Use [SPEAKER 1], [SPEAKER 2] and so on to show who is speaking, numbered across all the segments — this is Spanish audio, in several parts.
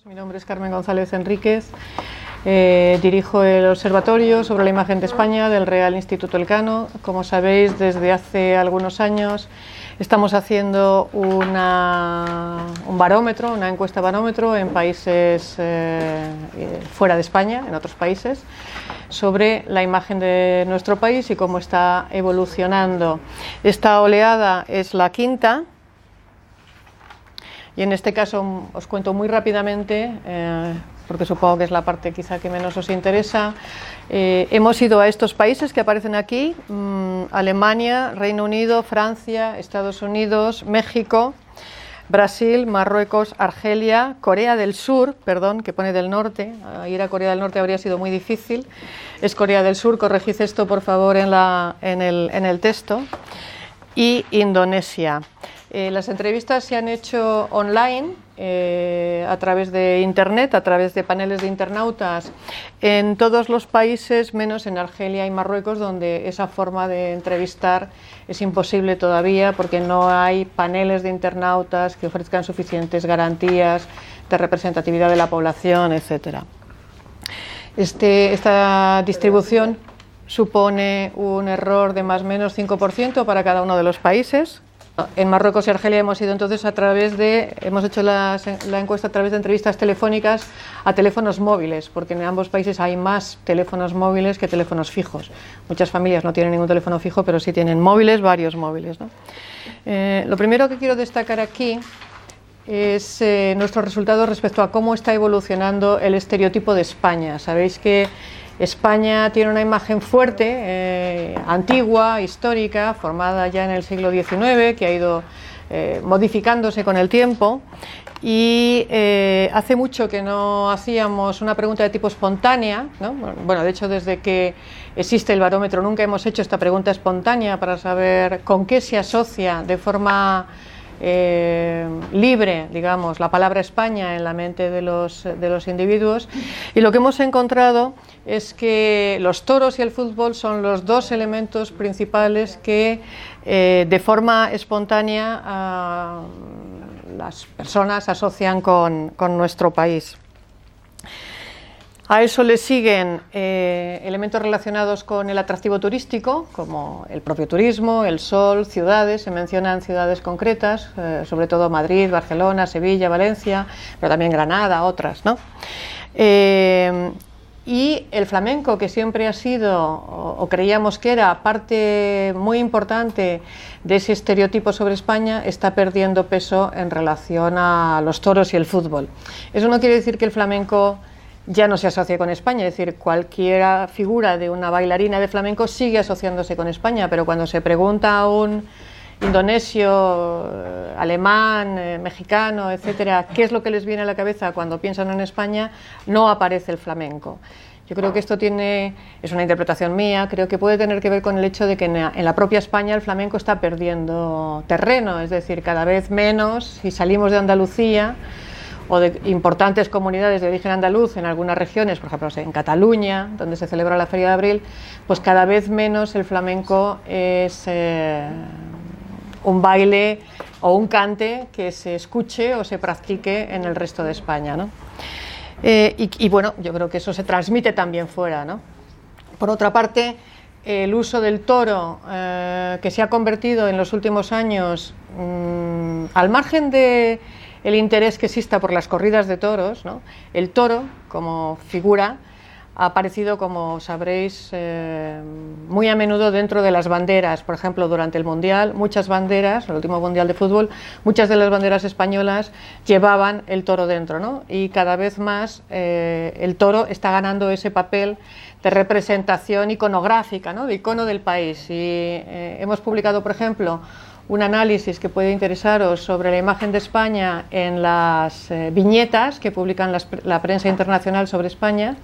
[SPEAKER 1] Mi nombre es Carmen González Enríquez, dirijo el Observatorio sobre la Imagen de España del Real Instituto Elcano. Como sabéis, desde hace algunos años estamos haciendo un barómetro, una encuesta barómetro en países fuera de España, en otros países, sobre la imagen de nuestro país y cómo está evolucionando. Esta oleada es la quinta. Y en este caso os cuento muy rápidamente, porque supongo que es la parte quizá que menos os interesa. Hemos ido a estos países que aparecen aquí: Alemania, Reino Unido, Francia, Estados Unidos, México, Brasil, Marruecos, Argelia, Corea del Sur, perdón, que pone del norte. Ir a Corea del Norte habría sido muy difícil. Es Corea del Sur, corregid esto por favor en el texto. Y Indonesia. Las entrevistas se han hecho online, a través de internet, a través de paneles de internautas, en todos los países, menos en Argelia y Marruecos, donde esa forma de entrevistar es imposible todavía, porque no hay paneles de internautas que ofrezcan suficientes garantías de representatividad de la población, etc. Esta distribución supone un error de más o menos 5% para cada uno de los países. En Marruecos y Argelia hemos ido entonces hemos hecho la encuesta a través de entrevistas telefónicas a teléfonos móviles, porque en ambos países hay más teléfonos móviles que teléfonos fijos. Muchas familias no tienen ningún teléfono fijo, pero sí tienen móviles, varios móviles, ¿no? Lo primero que quiero destacar aquí es nuestros resultados respecto a cómo está evolucionando el estereotipo de España. Sabéis que España tiene una imagen fuerte, antigua, histórica, formada ya en el siglo XIX, que ha ido modificándose con el tiempo, y hace mucho que no hacíamos una pregunta de tipo espontánea, ¿no? Bueno, de hecho, desde que existe el barómetro nunca hemos hecho esta pregunta espontánea para saber con qué se asocia de forma libre, digamos, la palabra España en la mente de los individuos. Y lo que hemos encontrado es que los toros y el fútbol son los dos elementos principales que de forma espontánea las personas asocian con nuestro país. A eso le siguen elementos relacionados con el atractivo turístico, como el propio turismo, el sol, ciudades. Se mencionan ciudades concretas, sobre todo Madrid, Barcelona, Sevilla, Valencia, pero también Granada, otras, ¿no? Y el flamenco, que siempre ha sido, o creíamos que era, parte muy importante de ese estereotipo sobre España, está perdiendo peso en relación a los toros y el fútbol. Eso no quiere decir que el flamenco ya no se asocia con España, es decir, cualquier figura de una bailarina de flamenco sigue asociándose con España, pero cuando se pregunta a un indonesio, alemán, mexicano, etcétera, qué es lo que les viene a la cabeza cuando piensan en España, no aparece el flamenco. Yo creo que esto es una interpretación mía, creo que puede tener que ver con el hecho de que en la propia España el flamenco está perdiendo terreno, es decir, cada vez menos. Si salimos de Andalucía o de importantes comunidades de origen andaluz en algunas regiones, por ejemplo en Cataluña, donde se celebra la Feria de Abril, pues cada vez menos el flamenco es un baile o un cante que se escuche o se practique en el resto de España, ¿no? Y bueno, yo creo que eso se transmite también fuera, ¿no? Por otra parte, el uso del toro, que se ha convertido en los últimos años, al margen de el interés que exista por las corridas de toros, ¿no? El toro, como figura, ha aparecido, como sabréis, muy a menudo dentro de las banderas. Por ejemplo, durante el Mundial, muchas banderas, el último Mundial de fútbol, muchas de las banderas españolas llevaban el toro dentro, ¿no? Y cada vez más el toro está ganando ese papel de representación iconográfica, ¿no? De icono del país. Y hemos publicado, por ejemplo, un análisis que puede interesaros sobre la imagen de España en las viñetas que publican la prensa internacional sobre España,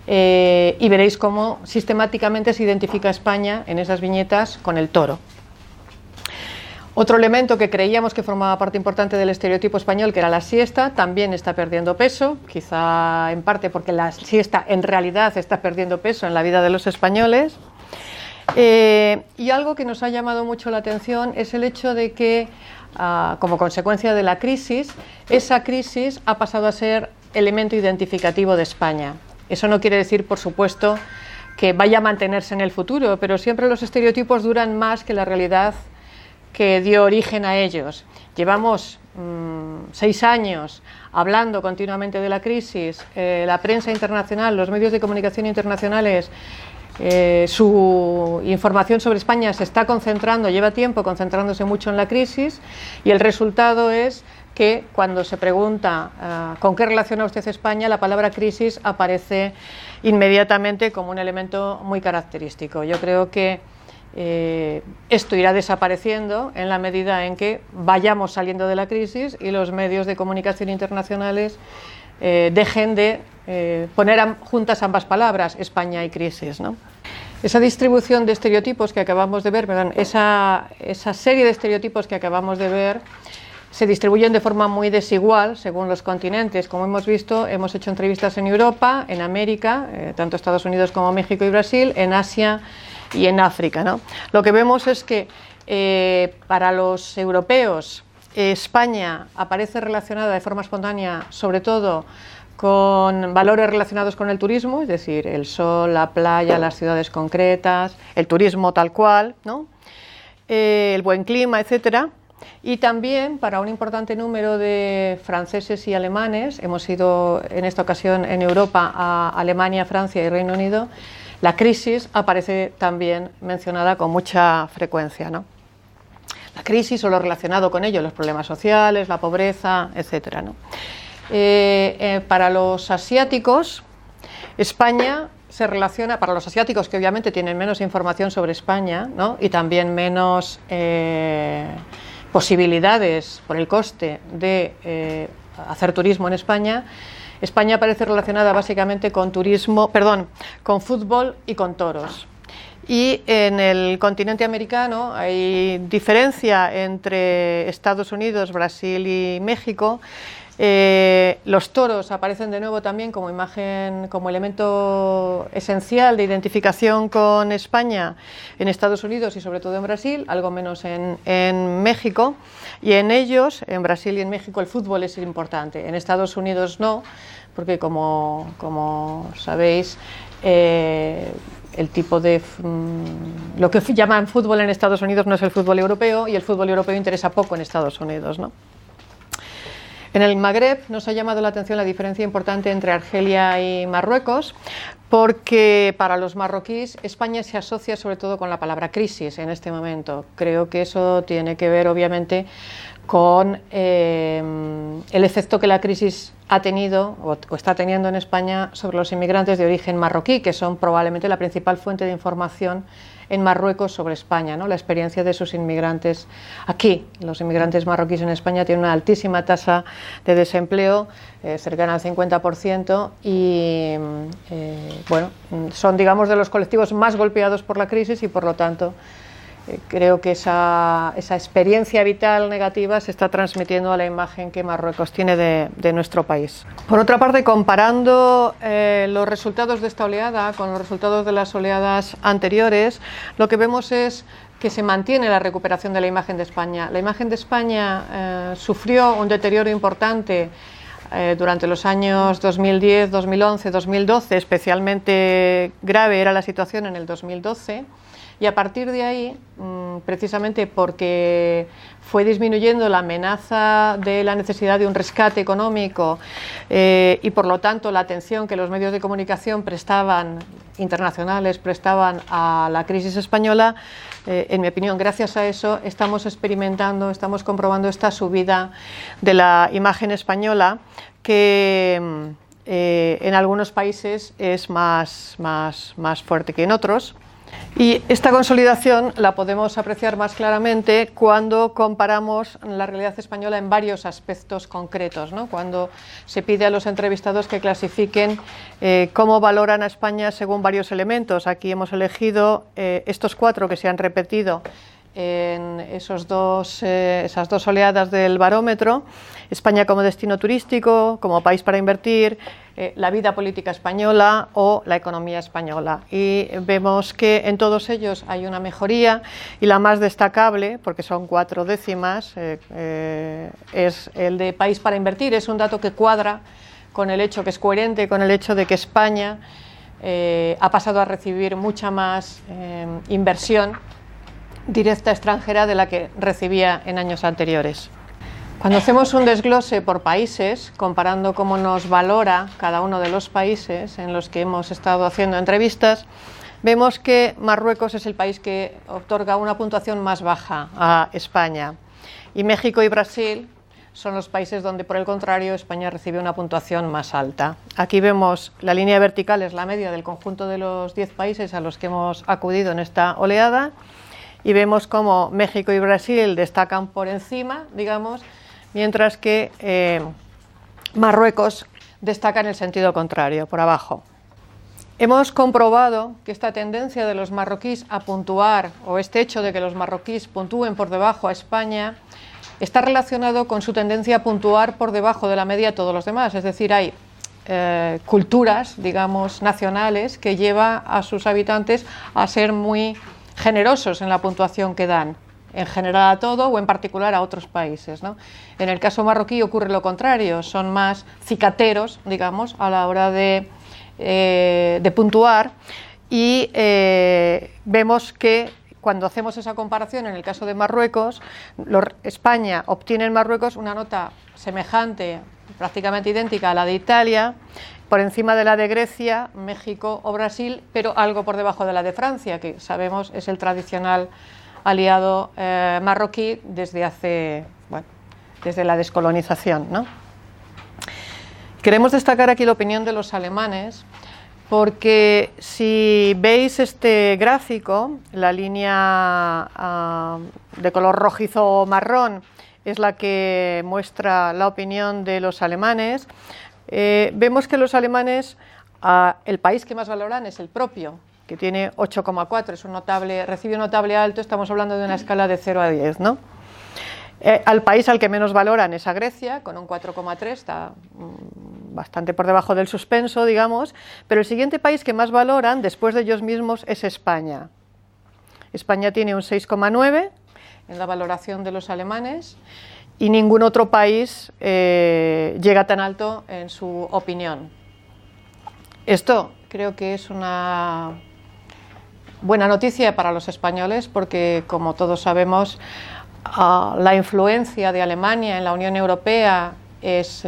[SPEAKER 1] y veréis cómo sistemáticamente se identifica España en esas viñetas con el toro. Otro elemento que creíamos que formaba parte importante del estereotipo español, que era la siesta, también está perdiendo peso, quizá en parte porque la siesta en realidad está perdiendo peso en la vida de los españoles. Y algo que nos ha llamado mucho la atención es el hecho de que, como consecuencia de la crisis, esa crisis ha pasado a ser elemento identificativo de España. Eso no quiere decir, por supuesto, que vaya a mantenerse en el futuro, pero siempre los estereotipos duran más que la realidad que dio origen a ellos. Llevamos 6 años hablando continuamente de la crisis, la prensa internacional, los medios de comunicación internacionales, su información sobre España se está concentrando, lleva tiempo concentrándose mucho en la crisis, y el resultado es que cuando se pregunta con qué relaciona usted España, la palabra crisis aparece inmediatamente como un elemento muy característico. Yo creo que esto irá desapareciendo en la medida en que vayamos saliendo de la crisis y los medios de comunicación internacionales dejen de poner juntas ambas palabras, España y crisis, ¿no? Esa distribución de estereotipos que acabamos de ver, perdón, esa serie de estereotipos que acabamos de ver, se distribuyen de forma muy desigual según los continentes. Como hemos visto, hemos hecho entrevistas en Europa, en América, tanto Estados Unidos como México y Brasil, en Asia y en África, ¿no? Lo que vemos es que para los europeos España aparece relacionada de forma espontánea sobre todo con valores relacionados con el turismo, es decir, el sol, la playa, las ciudades concretas, el turismo tal cual, ¿no? El buen clima, etcétera. Y también para un importante número de franceses y alemanes, hemos ido en esta ocasión en Europa a Alemania, Francia y Reino Unido, la crisis aparece también mencionada con mucha frecuencia, ¿no? La crisis o lo relacionado con ello, los problemas sociales, la pobreza, etcétera, ¿no? Para los asiáticos, España se relaciona, para los asiáticos que obviamente tienen menos información sobre España, ¿no? Y también menos posibilidades por el coste de hacer turismo en España, España aparece relacionada básicamente con con fútbol y con toros. Y en el continente americano hay diferencia entre Estados Unidos, Brasil y México. Los toros aparecen de nuevo también como imagen, como elemento esencial de identificación con España en Estados Unidos y sobre todo en Brasil, algo menos en México, y en ellos, en Brasil y en México, el fútbol es importante. En Estados Unidos no, porque como sabéis, el tipo de lo que llaman fútbol en Estados Unidos no es el fútbol europeo, y el fútbol europeo interesa poco en Estados Unidos, ¿no? En el Magreb nos ha llamado la atención la diferencia importante entre Argelia y Marruecos, porque para los marroquíes España se asocia sobre todo con la palabra crisis en este momento. Creo que eso tiene que ver obviamente con el efecto que la crisis ha tenido o está teniendo en España sobre los inmigrantes de origen marroquí, que son probablemente la principal fuente de información en Marruecos sobre España, ¿no? La experiencia de sus inmigrantes aquí. Los inmigrantes marroquíes en España tienen una altísima tasa de desempleo, cercana al 50%, y bueno, son, digamos, de los colectivos más golpeados por la crisis, y por lo tanto creo que esa experiencia vital negativa se está transmitiendo a la imagen que Marruecos tiene de nuestro país. Por otra parte, comparando los resultados de esta oleada con los resultados de las oleadas anteriores, lo que vemos es que se mantiene la recuperación de la imagen de España. La imagen de España sufrió un deterioro importante durante los años 2010, 2011, 2012, especialmente grave era la situación en el 2012, y a partir de ahí, precisamente porque fue disminuyendo la amenaza de la necesidad de un rescate económico y por lo tanto la atención que los medios de comunicación internacionales prestaban a la crisis española, en mi opinión, gracias a eso estamos comprobando esta subida de la imagen española, que en algunos países es más fuerte que en otros. Y esta consolidación la podemos apreciar más claramente cuando comparamos la realidad española en varios aspectos concretos, ¿no? Cuando se pide a los entrevistados que clasifiquen cómo valoran a España según varios elementos. Aquí hemos elegido estos 4 que se han repetido en esas dos oleadas del barómetro: España como destino turístico, como país para invertir, la vida política española o la economía española. Y vemos que en todos ellos hay una mejoría, y la más destacable, porque son 4 décimas, es el de país para invertir. Es un dato que cuadra con el hecho, que es coherente con el hecho de que España ha pasado a recibir mucha más inversión directa extranjera de la que recibía en años anteriores. Cuando hacemos un desglose por países, comparando cómo nos valora cada uno de los países en los que hemos estado haciendo entrevistas, vemos que Marruecos es el país que otorga una puntuación más baja a España, y México y Brasil son los países donde, por el contrario, España recibe una puntuación más alta. Aquí vemos la línea vertical, es la media del conjunto de los 10 países a los que hemos acudido en esta oleada, y vemos cómo México y Brasil destacan por encima, digamos, mientras que Marruecos destaca en el sentido contrario, por abajo. Hemos comprobado que esta tendencia de los marroquíes a puntuar, o este hecho de que los marroquíes puntúen por debajo a España, está relacionado con su tendencia a puntuar por debajo de la media a todos los demás. Es decir, hay culturas, digamos, nacionales que lleva a sus habitantes a ser muy generosos en la puntuación que dan, en general a todo o en particular a otros países, ¿no? En el caso marroquí ocurre lo contrario, son más cicateros, digamos, a la hora de puntuar, y vemos que cuando hacemos esa comparación en el caso de Marruecos, España obtiene en Marruecos una nota semejante, prácticamente idéntica a la de Italia, por encima de la de Grecia, México o Brasil, pero algo por debajo de la de Francia, que sabemos es el tradicional aliado marroquí desde la descolonización, ¿no? Queremos destacar aquí la opinión de los alemanes, porque si veis este gráfico, la línea de color rojizo o marrón es la que muestra la opinión de los alemanes. Vemos que los alemanes, el país que más valoran es el propio, que tiene 8,4, es recibe un notable alto, estamos hablando de una escala de 0 a 10, ¿no? Al país al que menos valoran es a Grecia, con un 4,3, está bastante por debajo del suspenso, digamos, pero el siguiente país que más valoran, después de ellos mismos, es España. España tiene un 6,9 en la valoración de los alemanes, y ningún otro país llega tan alto en su opinión. Esto creo que es una buena noticia para los españoles, porque, como todos sabemos, la influencia de Alemania en la Unión Europea es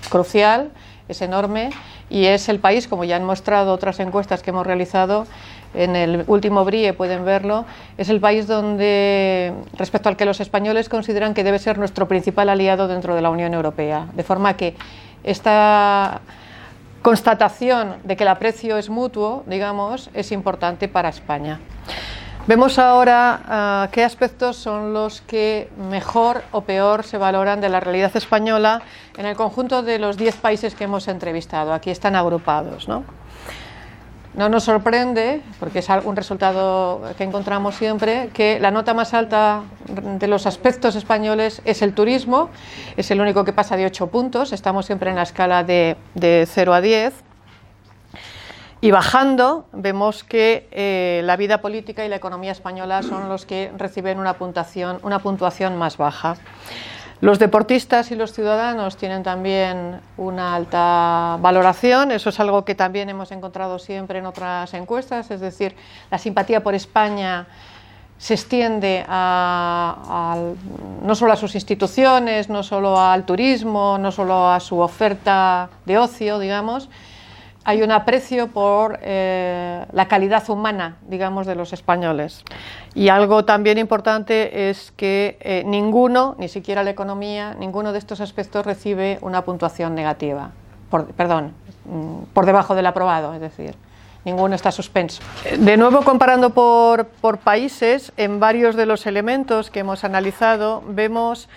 [SPEAKER 1] crucial, es enorme, y es el país, como ya han mostrado otras encuestas que hemos realizado en el último BRIE, pueden verlo, es el país respecto al que los españoles consideran que debe ser nuestro principal aliado dentro de la Unión Europea, de forma que esta constatación de que el aprecio es mutuo, digamos, es importante para España. Vemos ahora qué aspectos son los que mejor o peor se valoran de la realidad española en el conjunto de los 10 países que hemos entrevistado. Aquí están agrupados, ¿no? No nos sorprende, porque es un resultado que encontramos siempre, que la nota más alta de los aspectos españoles es el turismo, es el único que pasa de 8 puntos, estamos siempre en la escala de 0 a 10. Y bajando, vemos que la vida política y la economía española son los que reciben una puntuación más baja. Los deportistas y los ciudadanos tienen también una alta valoración, eso es algo que también hemos encontrado siempre en otras encuestas, es decir, la simpatía por España se extiende no solo a sus instituciones, no solo al turismo, no solo a su oferta de ocio, digamos. Hay un aprecio por la calidad humana, digamos, de los españoles. Y algo también importante es que ninguno, ni siquiera la economía, ninguno de estos aspectos recibe una puntuación negativa, por debajo del aprobado, es decir, ninguno está suspenso. De nuevo, comparando por países, en varios de los elementos que hemos analizado, vemos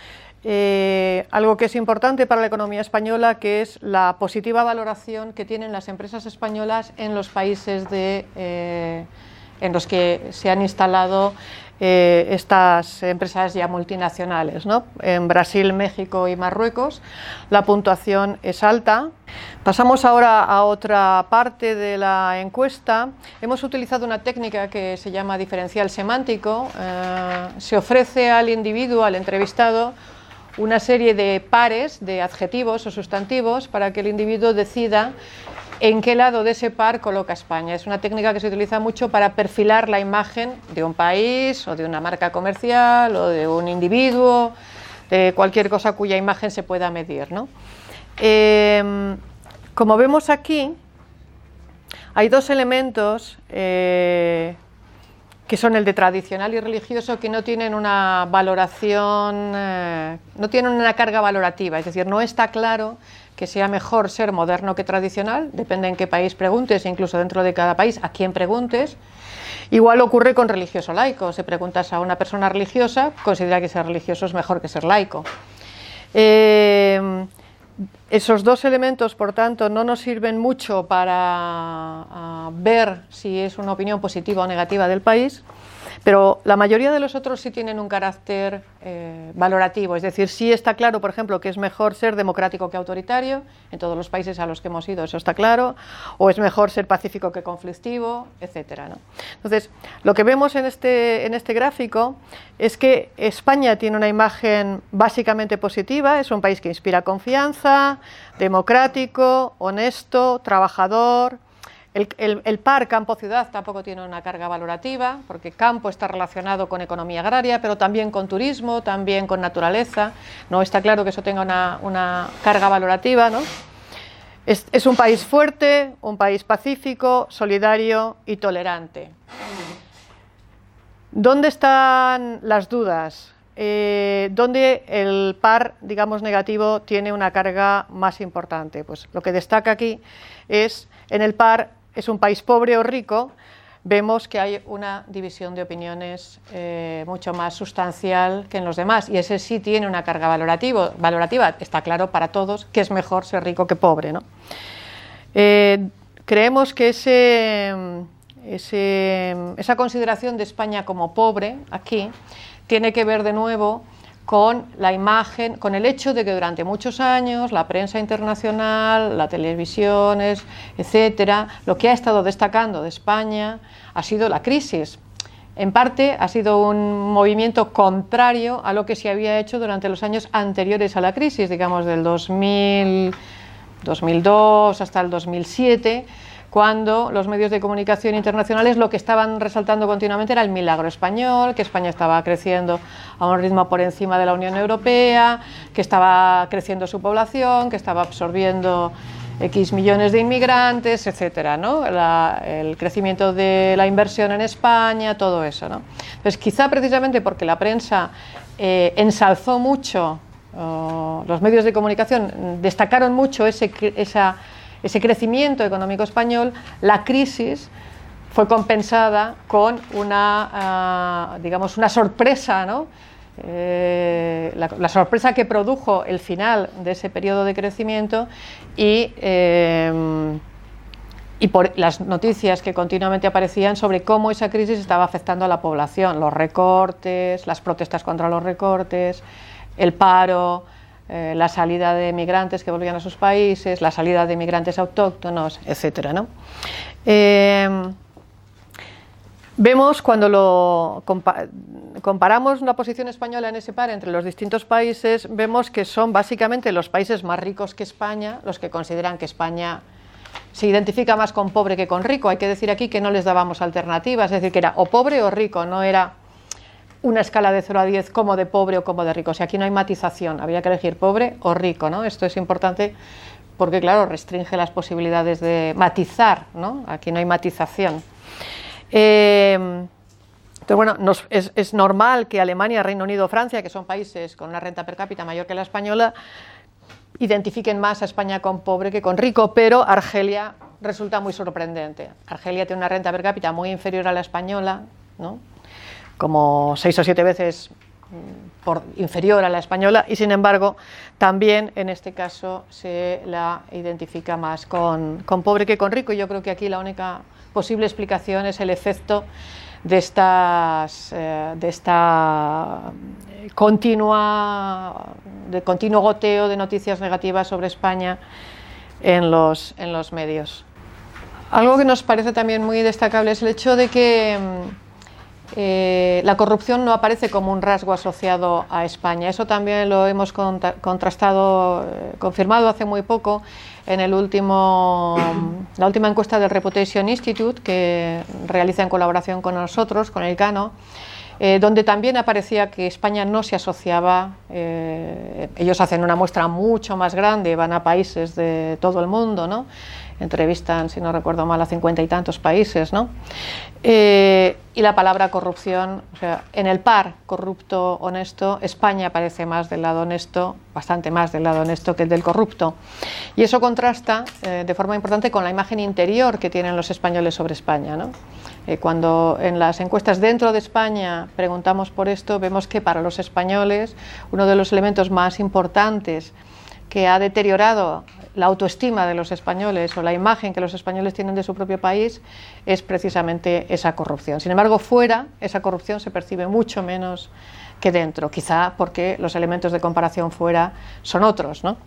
[SPEAKER 1] algo que es importante para la economía española, que es la positiva valoración que tienen las empresas españolas en los países en los que se han instalado estas empresas ya multinacionales, ¿no? En Brasil, México y Marruecos la puntuación es alta. Pasamos ahora a otra parte de la encuesta. Hemos utilizado una técnica que se llama diferencial semántico. Se ofrece al individuo, al entrevistado, una serie de pares de adjetivos o sustantivos para que el individuo decida en qué lado de ese par coloca España. Es una técnica que se utiliza mucho para perfilar la imagen de un país o de una marca comercial o de un individuo, de cualquier cosa cuya imagen se pueda medir, ¿no? Como vemos aquí, hay dos elementos que son el de tradicional y religioso, que no tienen una valoración, no tienen una carga valorativa, es decir, no está claro que sea mejor ser moderno que tradicional, depende en qué país preguntes, incluso dentro de cada país, a quién preguntes. Igual ocurre con religioso laico, si preguntas a una persona religiosa, considera que ser religioso es mejor que ser laico. Esos dos elementos, por tanto, no nos sirven mucho para ver si es una opinión positiva o negativa del país, pero la mayoría de los otros sí tienen un carácter valorativo, es decir, sí está claro, por ejemplo, que es mejor ser democrático que autoritario, en todos los países a los que hemos ido eso está claro, o es mejor ser pacífico que conflictivo, etcétera, ¿no? Entonces, lo que vemos en este gráfico es que España tiene una imagen básicamente positiva, es un país que inspira confianza, democrático, honesto, trabajador. El par campo-ciudad tampoco tiene una carga valorativa, porque campo está relacionado con economía agraria, pero también con turismo, también con naturaleza. No está claro que eso tenga una carga valorativa, ¿no? Es un país fuerte, un país pacífico, solidario y tolerante. ¿Dónde están las dudas? ¿Dónde el par, digamos, negativo tiene una carga más importante? Pues lo que destaca aquí es, en el par, es un país pobre o rico, vemos que hay una división de opiniones mucho más sustancial que en los demás, y ese sí tiene una carga valorativa, está claro para todos que es mejor ser rico que pobre, ¿no? Creemos que esa consideración de España como pobre, aquí, tiene que ver de nuevo con la imagen, con el hecho de que durante muchos años la prensa internacional, las televisiones, etcétera, lo que ha estado destacando de España ha sido la crisis. En parte ha sido un movimiento contrario a lo que se había hecho durante los años anteriores a la crisis, digamos del 2002 hasta el 2007, cuando los medios de comunicación internacionales lo que estaban resaltando continuamente era el milagro español, que España estaba creciendo a un ritmo por encima de la Unión Europea, que estaba creciendo su población, que estaba absorbiendo X millones de inmigrantes, etcétera, ¿no? El crecimiento de la inversión en España, todo eso, ¿no? Entonces, quizá precisamente porque la prensa ensalzó mucho, los medios de comunicación destacaron mucho ese crecimiento económico español, la crisis fue compensada con digamos, una sorpresa, ¿no? La sorpresa que produjo el final de ese periodo de crecimiento y por las noticias que continuamente aparecían sobre cómo esa crisis estaba afectando a la población, los recortes, las protestas contra los recortes, el paro, la salida de migrantes que volvían a sus países, la salida de migrantes autóctonos, etcétera, ¿no? Vemos cuando comparamos la posición española en ese par entre los distintos países, vemos que son básicamente los países más ricos que España los que consideran que España se identifica más con pobre que con rico. Hay que decir aquí que no les dábamos alternativas, es decir, que era o pobre o rico, no era una escala de 0 a 10 como de pobre o como de rico. O sea, aquí no hay matización, habría que elegir pobre o rico, ¿no? Esto es importante porque, claro, restringe las posibilidades de matizar, ¿no? Aquí no hay matización. Entonces, bueno, es normal que Alemania, Reino Unido, Francia, que son países con una renta per cápita mayor que la española, identifiquen más a España con pobre que con rico, pero Argelia resulta muy sorprendente. Argelia tiene una renta per cápita muy inferior a la española, ¿no? Como 6 o 7 veces inferior a la española, y sin embargo también en este caso se la identifica más con pobre que con rico, y yo creo que aquí la única posible explicación es el efecto de continuo goteo de noticias negativas sobre España en los medios. Algo que nos parece también muy destacable es el hecho de que la corrupción no aparece como un rasgo asociado a España. Eso también lo hemos contrastado, confirmado hace muy poco en la última encuesta del Reputation Institute, que realiza en colaboración con nosotros, con el Cano, donde también aparecía que España no se asociaba. Ellos hacen una muestra mucho más grande, van a países de todo el mundo, ¿no? Entrevistan, si no recuerdo mal, a 50 y tantos países, ¿no? Y la palabra corrupción, o sea, en el par corrupto, honesto, España parece más del lado honesto, bastante más del lado honesto que el del corrupto. Y eso contrasta de forma importante con la imagen interior que tienen los españoles sobre España, ¿no? Cuando en las encuestas dentro de España preguntamos por esto, vemos que para los españoles uno de los elementos más importantes que ha deteriorado la autoestima de los españoles o la imagen que los españoles tienen de su propio país es precisamente esa corrupción. Sin embargo, fuera esa corrupción se percibe mucho menos que dentro, quizá porque los elementos de comparación fuera son otros, ¿no?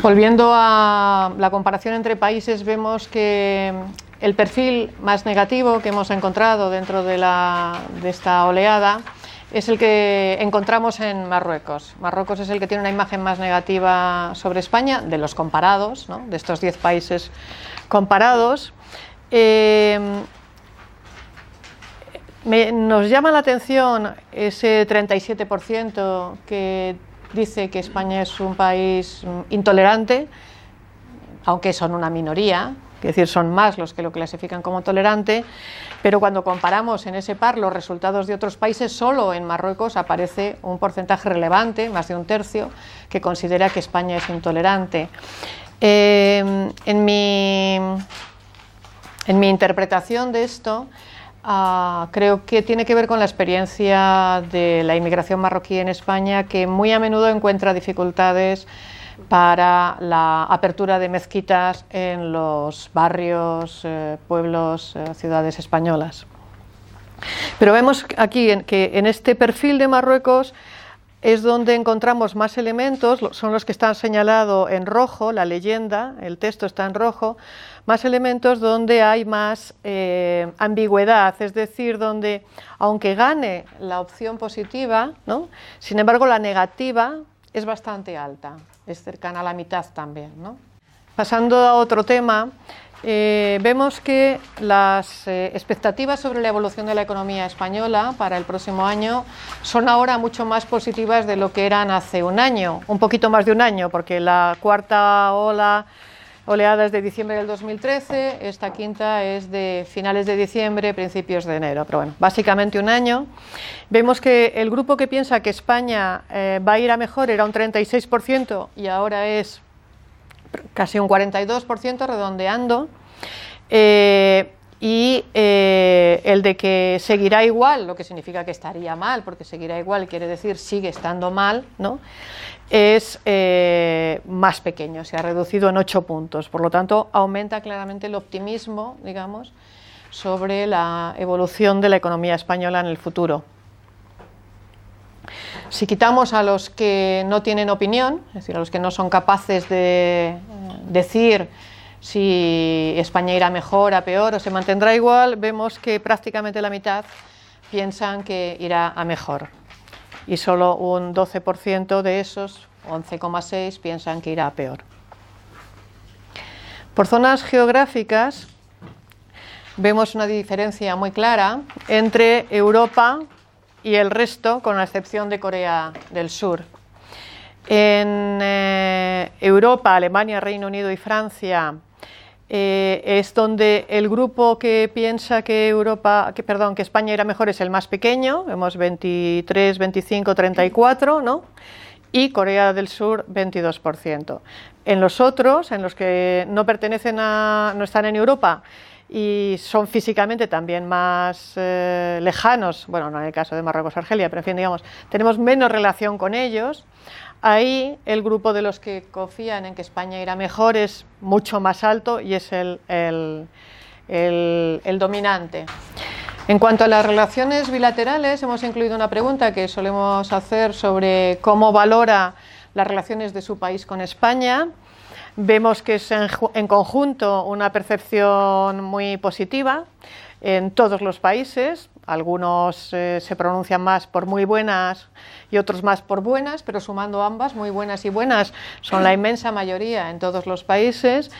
[SPEAKER 1] Volviendo a la comparación entre países, vemos que el perfil más negativo que hemos encontrado dentro de esta oleada es el que encontramos en Marruecos. Marruecos es el que tiene una imagen más negativa sobre España, de los comparados, ¿no? De estos 10 países comparados. Nos llama la atención ese 37% que dice que España es un país intolerante, aunque son una minoría, es decir, son más los que lo clasifican como tolerante, pero cuando comparamos en ese par los resultados de otros países, solo en Marruecos aparece un porcentaje relevante, más de un tercio, que considera que España es intolerante. En mi interpretación de esto, creo que tiene que ver con la experiencia de la inmigración marroquí en España, que muy a menudo encuentra dificultades para la apertura de mezquitas en los barrios, pueblos, ciudades españolas. Pero vemos aquí que en este perfil de Marruecos es donde encontramos más elementos, son los que están señalados en rojo, la leyenda, el texto está en rojo, más elementos donde hay más ambigüedad, es decir, donde aunque gane la opción positiva, ¿no?, sin embargo la negativa es bastante alta, es cercana a la mitad también, ¿no? Pasando a otro tema, vemos que las expectativas sobre la evolución de la economía española para el próximo año son ahora mucho más positivas de lo que eran hace un año, un poquito más de un año, porque la cuarta oleada es de diciembre del 2013, esta quinta es de finales de diciembre, principios de enero, pero bueno, básicamente un año. Vemos que el grupo que piensa que España va a ir a mejor era un 36% y ahora es casi un 42%, redondeando, y el de que seguirá igual, lo que significa que estaría mal, porque seguirá igual quiere decir sigue estando mal, ¿no?, es más pequeño, se ha reducido en 8 puntos, por lo tanto aumenta claramente el optimismo, digamos, sobre la evolución de la economía española en el futuro. Si quitamos a los que no tienen opinión, es decir, a los que no son capaces de decir si España irá mejor, a peor o se mantendrá igual, vemos que prácticamente la mitad piensan que irá a mejor. Y solo un 12% de esos, 11,6%, piensan que irá a peor. Por zonas geográficas vemos una diferencia muy clara entre Europa y el resto, con la excepción de Corea del Sur. En Europa, Alemania, Reino Unido y Francia, es donde el grupo que piensa que España irá mejor es el más pequeño, vemos 23, 25, 34, ¿no?, y Corea del Sur 22%. En los otros, en los que no están en Europa y son físicamente también más lejanos, bueno, no en el caso de Marruecos, Argelia, pero en fin, digamos, tenemos menos relación con ellos. Ahí el grupo de los que confían en que España irá mejor es mucho más alto y es el dominante. En cuanto a las relaciones bilaterales, hemos incluido una pregunta que solemos hacer sobre cómo valora las relaciones de su país con España. Vemos que es en conjunto una percepción muy positiva en todos los países. algunos se pronuncian más por muy buenas y otros más por buenas, pero sumando ambas, muy buenas y buenas, son la inmensa mayoría en todos los países.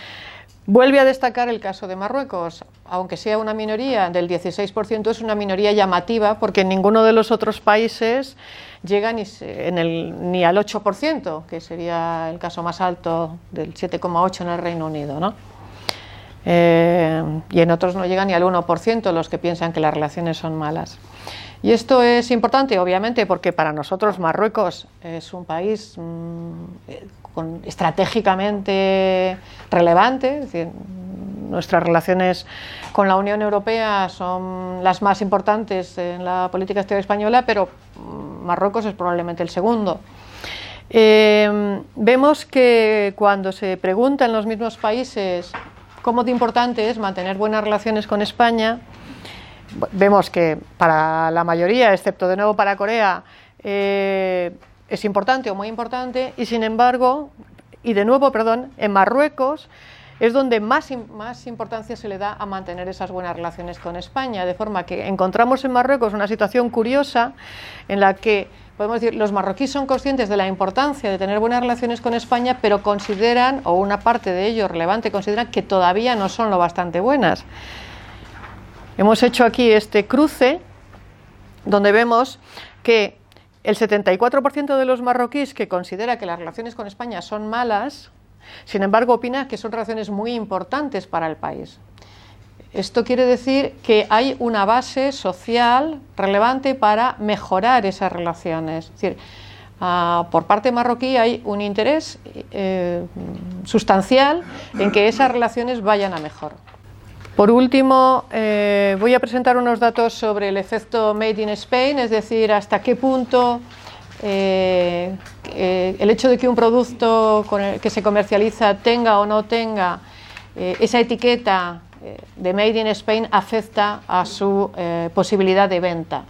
[SPEAKER 1] Vuelve a destacar el caso de Marruecos, aunque sea una minoría del 16%, es una minoría llamativa porque en ninguno de los otros países llega ni al 8%, que sería el caso más alto del 7,8% en el Reino Unido, ¿no? Y en otros no llega ni al 1% los que piensan que las relaciones son malas. Y esto es importante, obviamente, porque para nosotros Marruecos es un país estratégicamente relevante, es decir, nuestras relaciones con la Unión Europea son las más importantes en la política exterior española, pero Marruecos es probablemente el segundo. Vemos que cuando se pregunta en los mismos países cómo de importante es mantener buenas relaciones con España, vemos que para la mayoría, excepto de nuevo para Corea, es importante o muy importante, y sin embargo, en Marruecos es donde más importancia se le da a mantener esas buenas relaciones con España, de forma que encontramos en Marruecos una situación curiosa en la que, podemos decir, los marroquíes son conscientes de la importancia de tener buenas relaciones con España, pero consideran, o una parte de ellos relevante, consideran que todavía no son lo bastante buenas. Hemos hecho aquí este cruce, donde vemos que el 74% de los marroquíes que considera que las relaciones con España son malas, sin embargo opina que son relaciones muy importantes para el país. Esto quiere decir que hay una base social relevante para mejorar esas relaciones. Es decir, por parte marroquí hay un interés sustancial en que esas relaciones vayan a mejor. Por último, voy a presentar unos datos sobre el efecto Made in Spain, es decir, hasta qué punto el hecho de que un producto que se comercializa tenga o no tenga esa etiqueta de Made in Spain afecta a su posibilidad de venta.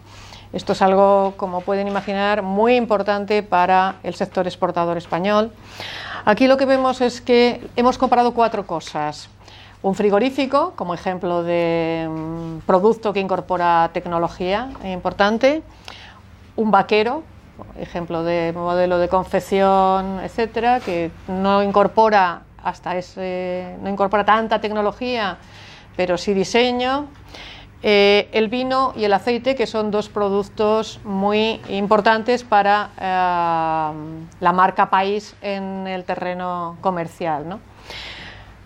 [SPEAKER 1] Esto es algo, como pueden imaginar, muy importante para el sector exportador español. Aquí lo que vemos es que hemos comparado 4 cosas. Un frigorífico, como ejemplo de producto que incorpora tecnología importante. Un vaquero, ejemplo de modelo de confección, etcétera, que no incorpora tanta tecnología, pero sí diseño. El vino y el aceite, que son 2 productos muy importantes para la marca país en el terreno comercial, ¿no?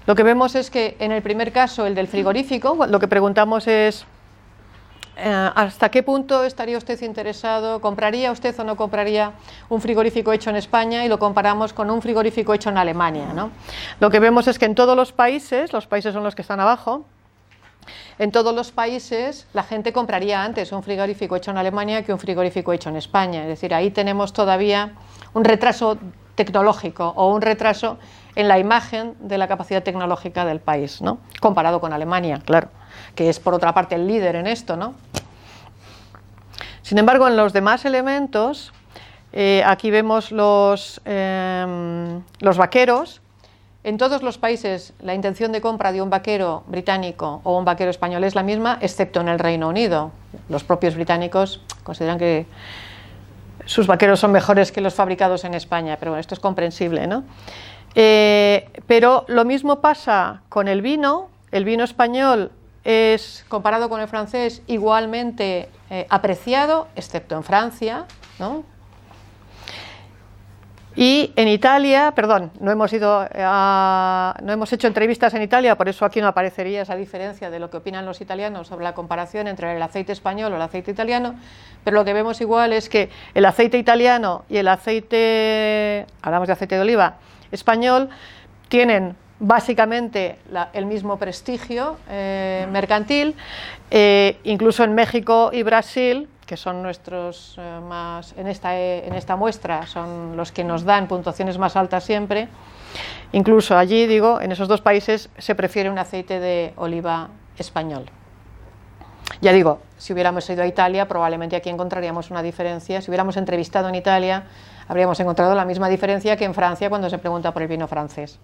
[SPEAKER 1] Lo que vemos es que en el primer caso, el del frigorífico, lo que preguntamos es ¿hasta qué punto estaría usted interesado, compraría usted o no compraría un frigorífico hecho en España? Y lo comparamos con un frigorífico hecho en Alemania, ¿no? Lo que vemos es que en todos los países son los que están abajo, en todos los países la gente compraría antes un frigorífico hecho en Alemania que un frigorífico hecho en España. Es decir, ahí tenemos todavía un retraso tecnológico o un retraso en la imagen de la capacidad tecnológica del país, ¿no? Comparado con Alemania, claro, que es por otra parte el líder en esto, ¿no? Sin embargo, en los demás elementos, aquí vemos los vaqueros. En todos los países la intención de compra de un vaquero británico o un vaquero español es la misma, excepto en el Reino Unido. Los propios británicos consideran que sus vaqueros son mejores que los fabricados en España, pero bueno, esto es comprensible, ¿no? Pero lo mismo pasa con el vino. El vino español es, comparado con el francés, igualmente apreciado, excepto en Francia, ¿no? Y en Italia, no hemos hecho entrevistas en Italia, por eso aquí no aparecería esa diferencia de lo que opinan los italianos sobre la comparación entre el aceite español o el aceite italiano, pero lo que vemos igual es que el aceite italiano y el aceite, hablamos de aceite de oliva, español, tienen básicamente el mismo prestigio mercantil, incluso en México y Brasil, que son nuestros más, en esta muestra, son los que nos dan puntuaciones más altas siempre. Incluso allí, digo, en esos 2 países se prefiere un aceite de oliva español. Ya digo, si hubiéramos ido a Italia, probablemente aquí encontraríamos una diferencia. Si hubiéramos entrevistado en Italia, habríamos encontrado la misma diferencia que en Francia cuando se pregunta por el vino francés.